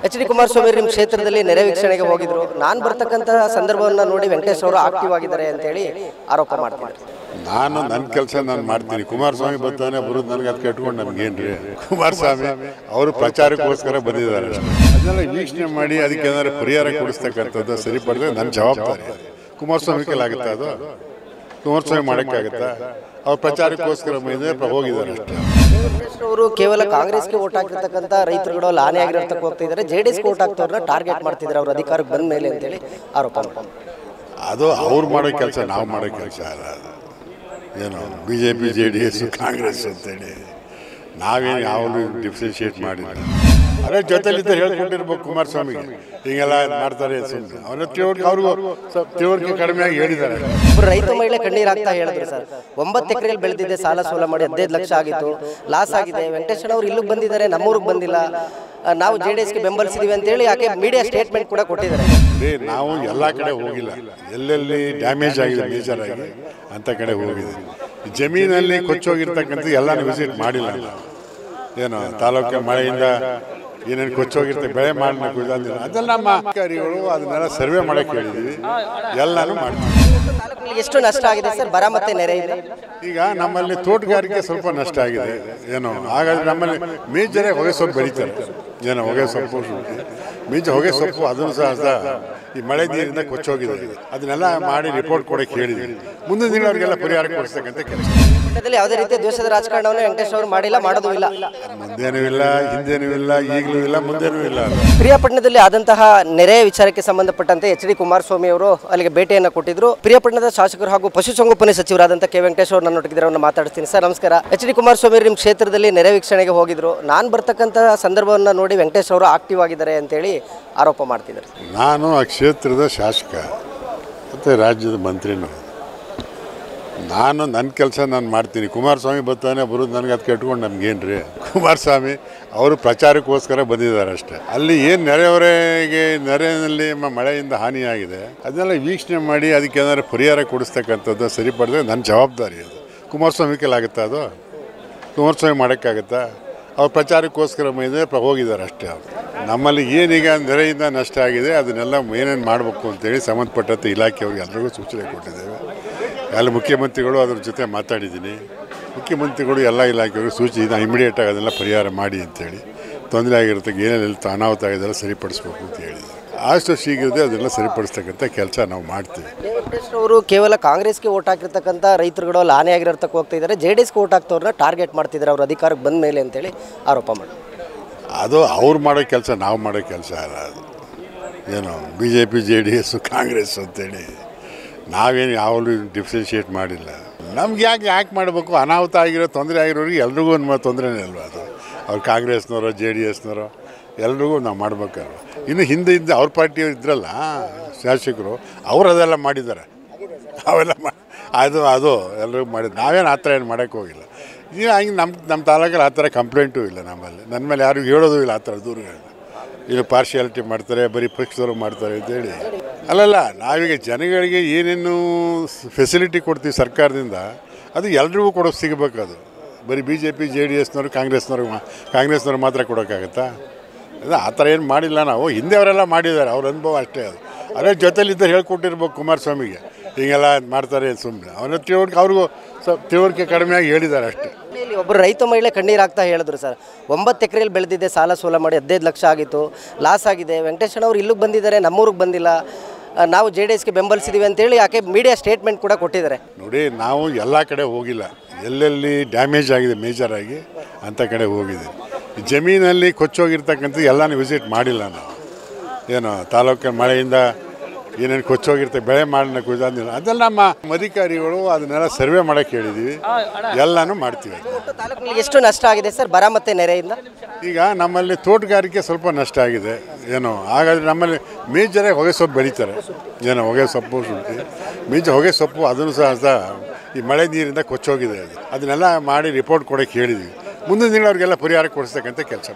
H D Kumaraswamy ನಿಮ್ಮ ಕ್ಷೇತ್ರದಲ್ಲಿ ನೆರೆ ವೀಕ್ಷಣೆಗೆ ಹೋಗಿದ್ರು. ನಾನು ಬರ್ತಕ್ಕಂತಹ ಸಂದರ್ಭವನ್ನು ನೋಡಿ ವೆಂಕಟೇಶ್ ಅವರು ಆಕ್ಟಿವ್ ಆಗಿದ್ದಾರೆ ಅಂತ ಹೇಳಿ ಆರೋಪ ಮಾಡ್ತಾರೆ. ನಾನು ನನ್ನ ಕೆಲಸ ನಾನು ಮಾಡ್ತೀನಿ. ಕುಮಾರಸ್ವಾಮಿ ಬರ್ತಾನೆ ಬರೋದು ನನಗೆ ಅದು ಕೆಟ್ಕೊಂಡು ನಮಗೇನ್ರಿ. ಕುಮಾರಸ್ವಾಮಿ ಅವರು ಪ್ರಚಾರಕ್ಕೋಸ್ಕರ ಬಂದಿದ್ದಾರೆ. ಅದನ್ನೆಲ್ಲ ವೀಕ್ಷಣೆ ಮಾಡಿ ಅದಕ್ಕೆ ಏನಾದ್ರು ಪರಿಹಾರ ಕೊಡಿಸ್ತಕ್ಕಂಥದ್ದು ಸರಿಪಡಿದ್ರೆ ನನ್ನ ಜವಾಬ್ದಾರಿ. ಕುಮಾರಸ್ವಾಮಿ ಕೈಲಾಗುತ್ತಾ ಅದು? ಕುಮಾರಸ್ವಾಮಿ ಮಾಡೋಕ್ಕಾಗುತ್ತಾ? ಅವ್ರು ಪ್ರಚಾರಕ್ಕೋಸ್ಕರ ಹೋಗಿದ್ದಾರೆ ಅಷ್ಟೇ. ಅವರು ಕೇವಲ ಕಾಂಗ್ರೆಸ್ಗೆ ವೋಟ್ ಹಾಕಿರ್ತಕ್ಕಂಥ ರೈತರುಗಳು ಲಾನೆ ಆಗಿರ್ತಕ್ಕ ಹೋಗ್ತಿದ್ದಾರೆ, JDS ವೋಟ್ ಹಾಕ್ತವ್ರನ್ನ ಟಾರ್ಗೆಟ್ ಮಾಡ್ತಿದ್ದಾರೆ ಅವ್ರ ಅಧಿಕಾರಕ್ಕೆ ಬಂದ ಮೇಲೆ ಅಂತೇಳಿ ಆರೋಪ ಮಾಡ್ತಾರೆ. ಅದು ಅವ್ರು ಮಾಡೋ ಕೆಲಸ, ನಾವು ಮಾಡೋ ಕೆಲಸ ಅಲ್ಲ. ಅದು ಏನು BJP JDS ಕಾಂಗ್ರೆಸ್ ಅಂತೇಳಿ ನಾವೇನು ಯಾವಾಗಲೂ ಡಿಫ್ರೆನ್ಶಿಯೇಟ್ ಮಾಡಿಲ್ಲ. ಅದೇ ಜೊತೆಲಿದ್ದ ಹೇಳ್ಕೊಟ್ಟಿರ್ಬೇಕು ಕುಮಾರಸ್ವಾಮಿಗೆ ಹೀಗೆಲ್ಲ ಮಾಡ್ತಾರೆ ಸುಮ್ಮನೆ. ಅವರ ತಿಳುವಳಿಕೆ ಅವ್ರಿಗೂ ತಿಳುವಳಿಕೆ ಕಡಿಮೆಯಾಗಿ ಹೇಳಿದ್ದಾರೆ. ರೈತ ಮಹಿಳೆ ಕಣ್ಣೀರು ಹಾಕ್ತಾ ಹೇಳಿದ್ರು ಸರ್, 9 ಎಕರೆಯಲ್ಲಿ ಬೆಳೆದಿದ್ದೆ, ಸಾಲ ಸೋಲ ಮಾಡಿ 15 ಲಕ್ಷ ಆಗಿತ್ತು, ಲಾಸ್ ಆಗಿದೆ. ವೆಂಕಟೇಶ್ ಅವರು ಇಲ್ಲಿಗೆ ಬಂದಿದ್ದಾರೆ, ನಮ್ಮೂರಿಗೆ ಬಂದಿಲ್ಲ, ನಾವು JDSಗೆ ಬೆಂಬಲಿಸಿದೀವಿ ಅಂತೇಳಿ ಯಾಕೆ ಮೀಡಿಯಾ ಸ್ಟೇಟ್ಮೆಂಟ್ ಕೂಡ ಕೊಟ್ಟಿದ್ದಾರೆ. ನಾವು ಎಲ್ಲ ಕಡೆ ಹೋಗಿಲ್ಲ, ಎಲ್ಲೆಲ್ಲಿ ಡ್ಯಾಮೇಜ್ ಆಗಿದೆ ಮೇಜರ್ ಆಗಿ ಅಂಥ ಕಡೆ ಹೋಗಿದೆ. ಜಮೀನಲ್ಲಿ ಕೊಚ್ಚೋಗಿರ್ತಕ್ಕಂಥ ಎಲ್ಲನೂ ವಿಸಿಟ್ ಮಾಡಿಲ್ಲ. ಏನು ತಾಲೂಕಿನ ಮಳೆಯಿಂದ ಏನೇನು ಕೊಚ್ಚೋಗಿರ್ತದೆ, ಬೆಳೆ ಮಾಡಬೇಕು ಇದಂದಿಲ್ಲ, ಅದೆಲ್ಲ ನಮ್ಮ ಅಧಿಕಾರಿಗಳು ಅದನ್ನೆಲ್ಲ ಸರ್ವೆ ಮಾಡೋಕ್ಕೆ ಹೇಳಿದ್ವಿ, ಎಲ್ಲನೂ ಮಾಡ್ತೀವಿ. ಎಷ್ಟು ನಷ್ಟ ಆಗಿದೆ ಸರ್ ಬರ ಮತ್ತೆ ನೆರೆಯಿಂದ? ಈಗ ನಮ್ಮಲ್ಲಿ ತೋಟಗಾರಿಕೆ ಸ್ವಲ್ಪ ನಷ್ಟ ಆಗಿದೆ. ಏನು ಹಾಗಾದ್ರೆ ನಮ್ಮಲ್ಲಿ ಮೇಜರೇ ಹೊಗೆ ಸೊಪ್ಪು ಬೆಳೀತಾರೆ. ಏನೋ ಹೊಗೆ ಸೊಪ್ಪು ಹೊಗೆ ಸೊಪ್ಪು ಅದನ್ನು ಸಹ ಈ ಮಳೆ ನೀರಿಂದ ಕೊಚ್ಚೋಗಿದೆ. ಅದನ್ನೆಲ್ಲ ಮಾಡಿ ರಿಪೋರ್ಟ್ ಕೊಡೋಕೆ ಹೇಳಿದ್ವಿ. ಮುಂದಿನ ದಿನವರಿಗೆಲ್ಲ ಪರಿಹಾರ ಕೊಡಿಸ್ತಕ್ಕಂಥ ಕೆಲಸ. ಯಾವುದೇ ರೀತಿಯ ದ್ವೇಷದ ರಾಜಕಾರಣವನ್ನು ವೆಂಕಟೇಶ್ ಅವರು ಮಾಡಿಲ್ಲ, ಮಾಡೋದು ಇಲ್ಲ. ಮುಂದೇನೂ ಇಲ್ಲ, ಹಿಂದೇನೂ ಇಲ್ಲ, ಈಗಲೂ ಇಲ್ಲ, ಮುಂದೇನೂ ಇಲ್ಲ. ಪ್ರಿಯಾಪಟ್ಟಣದಲ್ಲಿ ಆದಂತಹ ನೆರೆ ವಿಚಾರಕ್ಕೆ ಸಂಬಂಧಪಟ್ಟಂತೆ ಎಚ್ ಡಿ ಕುಮಾರಸ್ವಾಮಿ ಅವರು ಅಲ್ಲಿಗೆ ಭೇಟಿಯನ್ನು ಕೊಟ್ಟಿದ್ರು. ಪ್ರಿಯಾಪಟ್ಟಣದ ಶಾಸಕರು ಹಾಗೂ ಪಶುಸಂಗೋಪನೆ ಸಚಿವರಾದಂಥ ಕೆ ವೆಂಕಟೇಶ್ ಅವರು ನನ್ನೊಟ್ಟಿಗೆ ಅವರನ್ನು ಮಾತಾಡ್ತೀನಿ. ಸರ್ ನಮಸ್ಕಾರ. ಎಚ್ ಡಿ ಕುಮಾರಸ್ವಾಮಿ ನಿಮ್ಮ ಕ್ಷೇತ್ರದಲ್ಲಿ ನೆರೆ ವೀಕ್ಷಣೆಗೆ ಹೋಗಿದ್ರು. ನಾನು ಬರ್ತಕ್ಕಂತಹ ಸಂದರ್ಭವನ್ನು ನೋಡಿ ವೆಂಕಟೇಶ್ ಅವರು ಆಕ್ಟಿವ್ ಆಗಿದ್ದಾರೆ ಅಂತೇಳಿ ಆರೋಪ ಮಾಡ್ತಿದ್ದಾರೆ. ನಾನು ಆ ಕ್ಷೇತ್ರದ ಶಾಸಕ ಮತ್ತು ರಾಜ್ಯದ ಮಂತ್ರಿನೂ. ನಾನು ನನ್ನ ಕೆಲಸ ನಾನು ಮಾಡ್ತೀನಿ. ಕುಮಾರಸ್ವಾಮಿ ಬರ್ತಾನೆ ಬರೋದು ನನಗೆ ಅದು ಕೆಟ್ಕೊಂಡು ನಮಗೇನ್ರಿ. ಕುಮಾರಸ್ವಾಮಿ ಅವರು ಪ್ರಚಾರಕ್ಕೋಸ್ಕರ ಬಂದಿದ್ದಾರೆ ಅಷ್ಟೇ. ಅಲ್ಲಿ ಏನು ನೆರೆಯಲ್ಲಿ ಮಳೆಯಿಂದ ಹಾನಿಯಾಗಿದೆ ಅದನ್ನೆಲ್ಲ ವೀಕ್ಷಣೆ ಮಾಡಿ ಅದಕ್ಕೆ ಏನಾದ್ರು ಪರಿಹಾರ ಕೊಡಿಸ್ತಕ್ಕಂಥದ್ದು ಸರಿಪಡಿದ್ರೆ ನನ್ನ ಜವಾಬ್ದಾರಿ. ಅದು ಕುಮಾರಸ್ವಾಮಿ ಕೈಲಾಗುತ್ತಾ? ಅದು ಕುಮಾರಸ್ವಾಮಿ ಮಾಡೋಕ್ಕಾಗುತ್ತಾ? ಅವ್ರು ಪ್ರಚಾರಕ್ಕೋಸ್ಕರ ಹೋಗಿದ್ದಾರೆ ಅಷ್ಟೇ. ಅವರು ನಮ್ಮಲ್ಲಿ ಏನೀಗ ನೆರೆಯಿಂದ ನಷ್ಟ ಆಗಿದೆ ಅದನ್ನೆಲ್ಲ ಏನೇನು ಮಾಡಬೇಕು ಅಂತೇಳಿ ಸಂಬಂಧಪಟ್ಟಂಥ ಇಲಾಖೆಯವ್ರಿಗೆ ಎಲ್ಲರಿಗೂ ಸೂಚನೆ ಕೊಟ್ಟಿದ್ದೇವೆ. ಎಲ್ಲ ಮುಖ್ಯಮಂತ್ರಿಗಳು ಅದ್ರ ಜೊತೆ ಮಾತಾಡಿದ್ದೀನಿ. ಮುಖ್ಯಮಂತ್ರಿಗಳು ಎಲ್ಲ ಇಲಾಖೆಯವರು ಸೂಚನೆ ಇಮಿಡಿಯೇಟಾಗಿ ಅದನ್ನೆಲ್ಲ ಪರಿಹಾರ ಮಾಡಿ ಅಂತೇಳಿ, ತೊಂದರೆ ಆಗಿರುತ್ತೆ ಏನೇನೆಲ್ಲ ಅನಾಹುತ ಆಗಿದೆಲ್ಲ ಸರಿಪಡಿಸ್ಬೇಕು ಅಂತ ಹೇಳಿದ್ದಾರೆ. ಅಷ್ಟು ಶೀಘ್ರದೇ ಅದೆಲ್ಲ ಸರಿಪಡಿಸ್ತಕ್ಕಂಥ ಕೆಲಸ ನಾವು ಮಾಡ್ತೀವಿ. ಅವರು ಕೇವಲ ಕಾಂಗ್ರೆಸ್ಗೆ ವೋಟ್ ಹಾಕಿರ್ತಕ್ಕಂಥ ರೈತರುಗಳು ಲಾನೆ ಆಗಿರ್ತಕ್ಕ ಹೋಗ್ತಿದ್ದಾರೆ, JDSಗೆ ವೋಟ್ ಹಾಕ್ತವ್ರನ್ನ ಟಾರ್ಗೆಟ್ ಮಾಡ್ತಿದ್ದಾರೆ ಅವ್ರ ಅಧಿಕಾರಕ್ಕೆ ಬಂದ ಮೇಲೆ ಅಂತೇಳಿ ಆರೋಪ ಮಾಡಿ. ಅದು ಅವ್ರು ಮಾಡೋ ಕೆಲಸ, ನಾವು ಮಾಡೋ ಕೆಲಸ ಅಲ್ಲ. ಅದು ಏನು BJP JDS ಕಾಂಗ್ರೆಸ್ ಅಂತೇಳಿ ನಾವೇನು ಯಾವಾಗಲೂ ಡಿಫ್ರೆನ್ಶಿಯೇಟ್ ಮಾಡಿಲ್ಲ. ನಮ್ಗೆ ಯಾಕೆ ಮಾಡಬೇಕು? ಅನಾಹುತ ಆಗಿರೋ ತೊಂದರೆ ಆಗಿರೋರಿಗೆ ಎಲ್ರಿಗೂ ಒಂದು ತೊಂದರೆನೇ ಅಲ್ವ ಅದು. ಅವ್ರು ಕಾಂಗ್ರೆಸ್ನವರು JDSನವರು ಎಲ್ರಿಗೂ ನಾವು ಮಾಡ್ಬೇಕಲ್ವ. ಇನ್ನು ಹಿಂದೆ ಅವ್ರ ಪಾರ್ಟಿಯವ್ರು ಇದ್ರಲ್ಲ ಶಾಸಕರು, ಅವರು ಅದೆಲ್ಲ ಮಾಡಿದ್ದಾರೆ. ಅವೆಲ್ಲ ಅದು ಎಲ್ರಿಗೂ ಮಾಡಿದ್ದು. ನಾವೇನು ಆ ಥರ ಏನು ಮಾಡೋಕ್ಕೆ ಹೋಗಿಲ್ಲ. ಈಗ ಹಂಗೆ ನಮ್ಮ ತಾಲೂಕಲ್ಲಿ ಆ ಥರ ಕಂಪ್ಲೇಂಟು ಇಲ್ಲ. ನಮ್ಮಲ್ಲಿ ನನ್ನ ಮೇಲೆ ಯಾರಿಗೂ ಹೇಳೋದು ಇಲ್ಲ ಆ ಥರ ದೂರಗಳನ್ನ. ಇಲ್ಲಿ ಪಾರ್ಶಿಯಾಲಿಟಿ ಮಾಡ್ತಾರೆ, ಬರೀ ಪಕ್ಷದವರು ಮಾಡ್ತಾರೆ ಅಂತೇಳಿ ಅಲ್ಲಲ್ಲ. ನಾವೀಗ ಜನಗಳಿಗೆ ಏನೇನು ಫೆಸಿಲಿಟಿ ಕೊಡ್ತೀವಿ ಸರ್ಕಾರದಿಂದ ಅದು ಎಲ್ರಿಗೂ ಕೊಡೋಕೆ ಸಿಗಬೇಕು. ಅದು ಬರೀ BJP JDSನವರು ಕಾಂಗ್ರೆಸ್ನವ್ರು ಮಾತ್ರ ಕೊಡೋಕ್ಕಾಗತ್ತಾ? ಅದು ಆ ಥರ ಏನು ಮಾಡಿಲ್ಲ ನಾವು. ಹಿಂದೆ ಅವರೆಲ್ಲ ಮಾಡಿದ್ದಾರೆ, ಅವ್ರ ಅನುಭವ ಅಷ್ಟೇ. ಅದು ಅದೇ ಜೊತೆಲಿದ್ದ ಹೇಳ್ಕೊಟ್ಟಿರ್ಬೇಕು ಕುಮಾರಸ್ವಾಮಿಗೆ ಹೀಗೆಲ್ಲ ಮಾಡ್ತಾರೆ ಸುಮ್ಮನೆ. ಅವರ ತಿಳುವಳಿಕೆ ಅವ್ರಿಗೂ ತಿಳುವಳಿಕೆ ಕಡಿಮೆಯಾಗಿ ಹೇಳಿದ್ದಾರೆ ಅಷ್ಟೇ. ಒಬ್ಬರು ರೈತ ಮಹಿಳೆ ಕಣ್ಣೀರು ಹಾಕ್ತಾ ಹೇಳಿದ್ರು ಸರ್, 9 ಎಕರೆಯಲ್ಲಿ ಬೆಳೆದಿದ್ದೆ, ಸಾಲ ಸೋಲ ಮಾಡಿ 15 ಲಕ್ಷ ಆಗಿತ್ತು, ಲಾಸ್ ಆಗಿದೆ. ವೆಂಕಟೇಶ್ ಅವರು ಇಲ್ಲಿಗೆ ಬಂದಿದ್ದಾರೆ, ನಮ್ಮೂರಿಗೆ ಬಂದಿಲ್ಲ, ನಾವು JDSಗೆ ಬೆಂಬಲಿಸಿದ್ದೀವಿ ಅಂತೇಳಿ ಯಾಕೆ ಮೀಡಿಯಾ ಸ್ಟೇಟ್ಮೆಂಟ್ ಕೂಡ ಕೊಟ್ಟಿದ್ದಾರೆ. ನೋಡಿ, ನಾವು ಎಲ್ಲ ಕಡೆ ಹೋಗಿಲ್ಲ, ಎಲ್ಲೆಲ್ಲಿ ಡ್ಯಾಮೇಜ್ ಆಗಿದೆ ಮೇಜರ್ ಆಗಿ ಅಂಥ ಕಡೆ ಹೋಗಿದೆ. ಜಮೀನಲ್ಲಿ ಕೊಚ್ಚೋಗಿರ್ತಕ್ಕಂಥ ಎಲ್ಲನೂ ವಿಸಿಟ್ ಮಾಡಿಲ್ಲ ನಾವು. ಏನು ತಾಲೂಕಿನ ಮಳೆಯಿಂದ ಏನೇನು ಕೊಚ್ಚೋಗಿರ್ತದೆ, ಬೆಳೆ ಮಾಡಬೇಕು ಇದಂದಿಲ್ಲ, ಅದೆಲ್ಲ ನಮ್ಮ ಅಧಿಕಾರಿಗಳು ಅದನ್ನೆಲ್ಲ ಸರ್ವೆ ಮಾಡೋಕ್ಕೆ ಹೇಳಿದ್ವಿ, ಎಲ್ಲನೂ ಮಾಡ್ತೀವಿ. ತಾಲೂಕಿನಲ್ಲಿ ಎಷ್ಟು ನಷ್ಟ ಆಗಿದೆ ಸರ್ ಬರ ಮತ್ತು ನೆರೆಯಿಂದ? ಈಗ ನಮ್ಮಲ್ಲಿ ತೋಟಗಾರಿಕೆ ಸ್ವಲ್ಪ ನಷ್ಟ ಆಗಿದೆ. ಏನು ಹಾಗಾದರೆ ನಮ್ಮಲ್ಲಿ ಮೇಜರೇ ಹೊಗೆ ಸೊಪ್ಪು ಬೆಳೀತಾರೆ. ಏನೋ ಹೊಗೆ ಸೊಪ್ಪು ಹೊಗೆ ಸೊಪ್ಪು ಅದನ್ನು ಸಹ ಈ ಮಳೆ ನೀರಿಂದ ಕೊಚ್ಚೋಗಿದೆ. ಅದನ್ನೆಲ್ಲ ಮಾಡಿ ರಿಪೋರ್ಟ್ ಕೊಡೋಕ್ಕೆ ಹೇಳಿದ್ವಿ. ಮುಂದಿನ ದಿನವರಿಗೆಲ್ಲ ಪರಿಹಾರ ಕೊಡಿಸ್ತಕ್ಕಂಥ ಕೆಲಸ.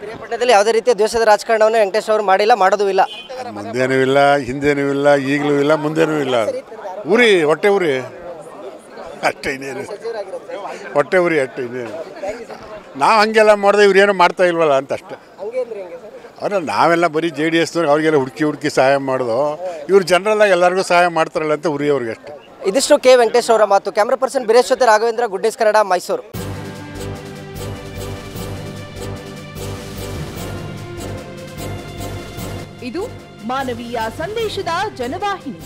ಯಾವುದೇ ರೀತಿಯ ದ್ವೇಷದ ರಾಜಕಾರಣವನ್ನು ವೆಂಕಟೇಶ್ ಅವರು ಮಾಡಿಲ್ಲ, ಮಾಡೋದು ಇಲ್ಲ. ಮುಂದೇನೂ ಇಲ್ಲ, ಹಿಂದೇನೂ ಇಲ್ಲ, ಈಗಲೂ ಇಲ್ಲ, ಮುಂದೇನೂ ಇಲ್ಲ. ಹೊಟ್ಟೆ ಉರಿ ಅಷ್ಟೇ, ಇನ್ನೇನು ಹೊಟ್ಟೆ ಉರಿ ಅಷ್ಟೇ, ಇನ್ನೇನು. ನಾವು ಹಾಗೆಲ್ಲ ಮಾಡಿದೆ, ಇವ್ರೇನು ಮಾಡ್ತಾ ಇಲ್ವಲ್ಲ ಅಂತ ಅಷ್ಟೇ. ಅವ್ರ ನಾವೆಲ್ಲ ಬರೀ ಜೆ ಡಿ ಎಸ್ನವ್ರು ಅವ್ರಿಗೆಲ್ಲ ಹುಡುಕಿ ಸಹಾಯ ಮಾಡೋದು, ಇವ್ರು ಜನರಲ್ಲಾಗಿ ಎಲ್ಲರಿಗೂ ಸಹಾಯ ಮಾಡ್ತಾರಲ್ಲ ಅಂತ ಉರಿ ಅವ್ರಿಗೆ ಅಷ್ಟೇ. ಇದಿಷ್ಟು ಕೆ ವೆಂಕಟೇಶ್ ಅವರ ಮಾತು. ಕ್ಯಾಮ್ರಾ ಪರ್ಸನ್ ಬಿರೇಶ್ ಜೊತೆ ರಾಘವೇಂದ್ರ, ಗುಡ್ ನ್ಯೂಸ್ ಕನ್ನಡ, ಮೈಸೂರು. ಇದು ಮಾನವೀಯ ಸಂದೇಶದ ಜನವಾಹಿನಿ.